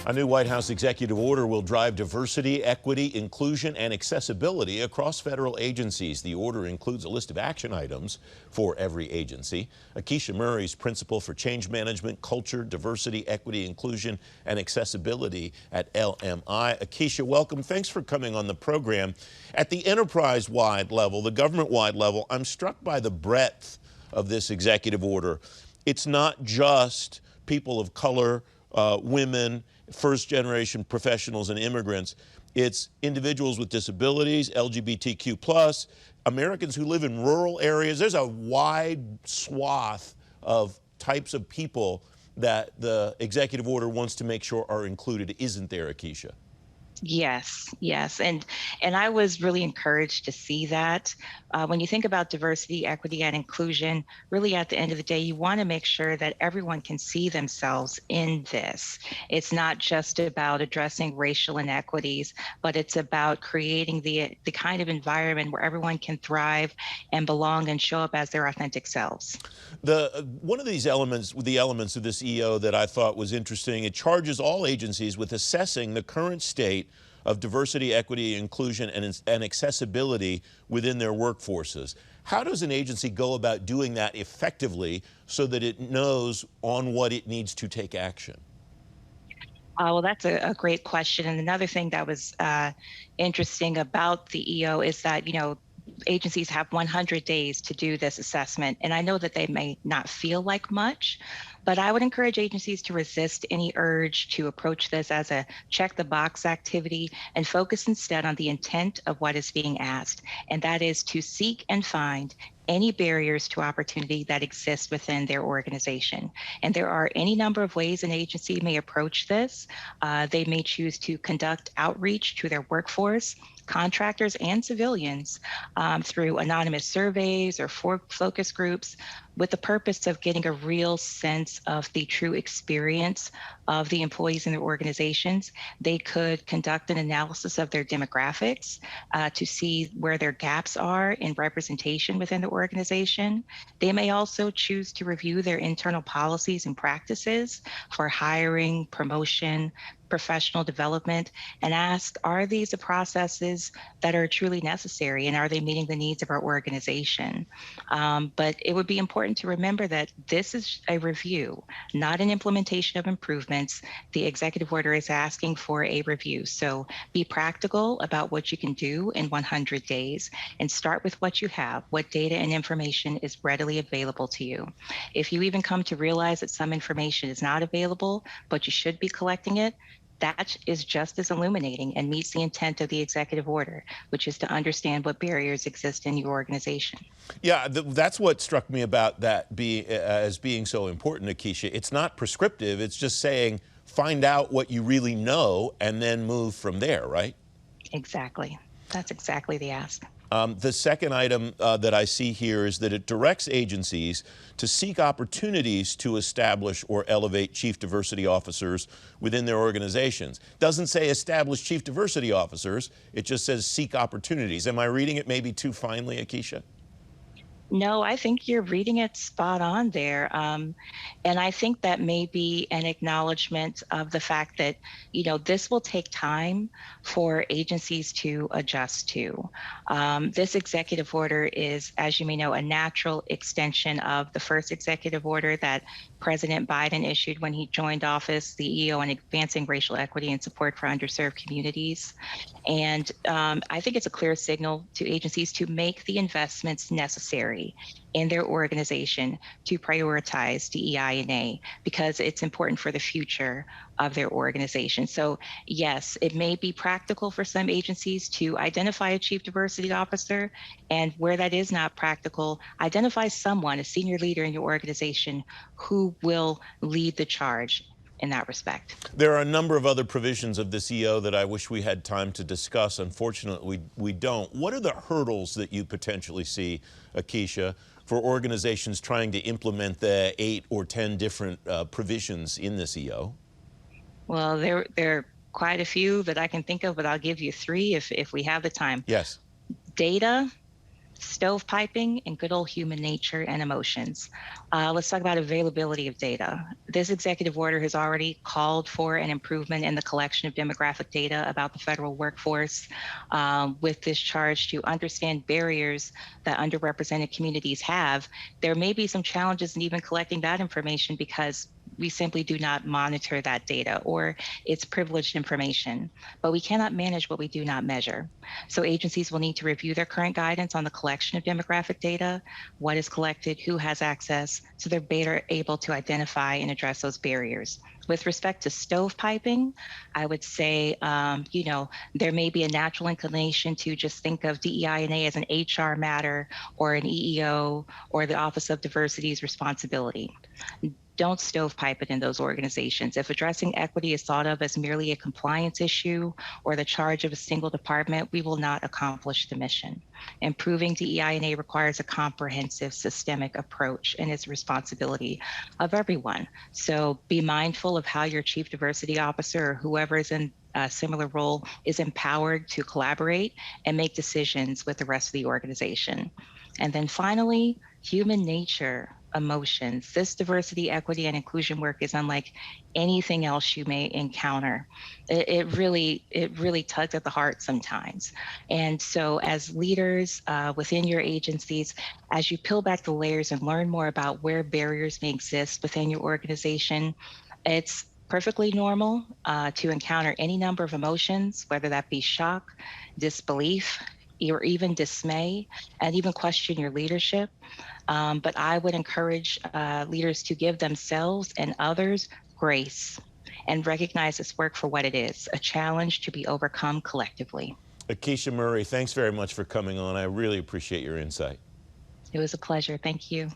A new White House executive order will drive diversity, equity, inclusion, and accessibility across federal agencies. The order includes a list of action items for every agency. Ahkesha Murray is principal for change management, culture, diversity, equity, inclusion, and accessibility at LMI. Ahkesha, welcome. Thanks for coming on the program. At the enterprise-wide level, the government-wide level, I'm struck by the breadth of this executive order. It's not just people of color, women, first-generation professionals and immigrants. It's individuals with disabilities, LGBTQ+, Americans who live in rural areas. There's a wide swath of types of people that the executive order wants to make sure are included, isn't there, Ahkesha? Yes, yes. And I was really encouraged to see that. When you think about diversity, equity, and inclusion, really at the end of the day, you want to make sure that everyone can see themselves in this. It's not just about addressing racial inequities, but it's about creating the kind of environment where everyone can thrive and belong and show up as their authentic selves. One of these elements, the elements of this EO that I thought was interesting, it charges all agencies with assessing the current state of diversity, equity, inclusion, and accessibility within their workforces. How does an agency go about doing that effectively so that it knows on what it needs to take action? Well, that's a great question. And another thing that was interesting about the EO is that, agencies have 100 days to do this assessment. And I know that they may not feel like much, but I would encourage agencies to resist any urge to approach this as a check the box activity and focus instead on the intent of what is being asked. And that is to seek and find any barriers to opportunity that exist within their organization. And there are any number of ways an agency may approach this. They may choose to conduct outreach to their workforce, contractors and civilians through anonymous surveys or focus groups with the purpose of getting a real sense of the true experience of the employees in their organizations. They could conduct an analysis of their demographics to see where their gaps are in representation within the organization. They may also choose to review their internal policies and practices for hiring, promotion, professional development, and ask, are these the processes that are truly necessary and are they meeting the needs of our organization? But it would be important to remember that this is a review, not an implementation of improvements. The executive order is asking for a review. So be practical about what you can do in 100 days and start with what you have, what data and information is readily available to you. If you even come to realize that some information is not available, but you should be collecting it, that is just as illuminating and meets the intent of the executive order, which is to understand what barriers exist in your organization. Yeah, that's what struck me about that as being so important, Ahkesha. It's not prescriptive. It's just saying, find out what you really know and then move from there, right? Exactly. That's exactly the ask. The second item that I see here is that it directs agencies to seek opportunities to establish or elevate chief diversity officers within their organizations. Doesn't say establish chief diversity officers, it just says seek opportunities. Am I reading it maybe too finely, Ahkesha? No, I think you're reading it spot on there. And I think that may be an acknowledgement of the fact that, this will take time for agencies to adjust to. This executive order is, as you may know, a natural extension of the first executive order that President Biden issued when he joined office, the EO on advancing racial equity and support for underserved communities. And I think it's a clear signal to agencies to make the investments necessary in their organization to prioritize DEI&A because it's important for the future of their organization. So yes, it may be practical for some agencies to identify a chief diversity officer, and where that is not practical, identify someone, a senior leader in your organization who will lead the charge in that respect. There are a number of other provisions of this EO that I wish we had time to discuss. Unfortunately, we don't. What are the hurdles that you potentially see, Ahkesha, for organizations trying to implement the 8 or 10 different provisions in this EO? Well, there are quite a few that I can think of, but I'll give you 3 if we have the time. Yes. Data, Stovepiping and good old human nature and emotions. Let's talk about availability of data. This executive order has already called for an improvement in the collection of demographic data about the federal workforce, with this charge to understand barriers that underrepresented communities have. There may be some challenges in even collecting that information because we simply do not monitor that data, or it's privileged information. But we cannot manage what we do not measure. So agencies will need to review their current guidance on the collection of demographic data, what is collected, who has access, so they're better able to identify and address those barriers. With respect to stovepiping, I would say, there may be a natural inclination to just think of DEI&A as an HR matter or an EEO or the Office of Diversity's responsibility. Don't stovepipe it in those organizations. If addressing equity is thought of as merely a compliance issue or the charge of a single department, we will not accomplish the mission. Improving DEI&A requires a comprehensive, systemic approach and is a responsibility of everyone. So be mindful of how your chief diversity officer or whoever is in a similar role is empowered to collaborate and make decisions with the rest of the organization. And then finally, human nature, emotions. This diversity, equity, and inclusion work is unlike anything else you may encounter. It really tugs at the heart sometimes. And so as leaders within your agencies, as you peel back the layers and learn more about where barriers may exist within your organization, it's perfectly normal to encounter any number of emotions, whether that be shock, disbelief, or even dismay, and even question your leadership. But I would encourage leaders to give themselves and others grace and recognize this work for what it is, a challenge to be overcome collectively. Ahkesha Murray, thanks very much for coming on. I really appreciate your insight. It was a pleasure. Thank you.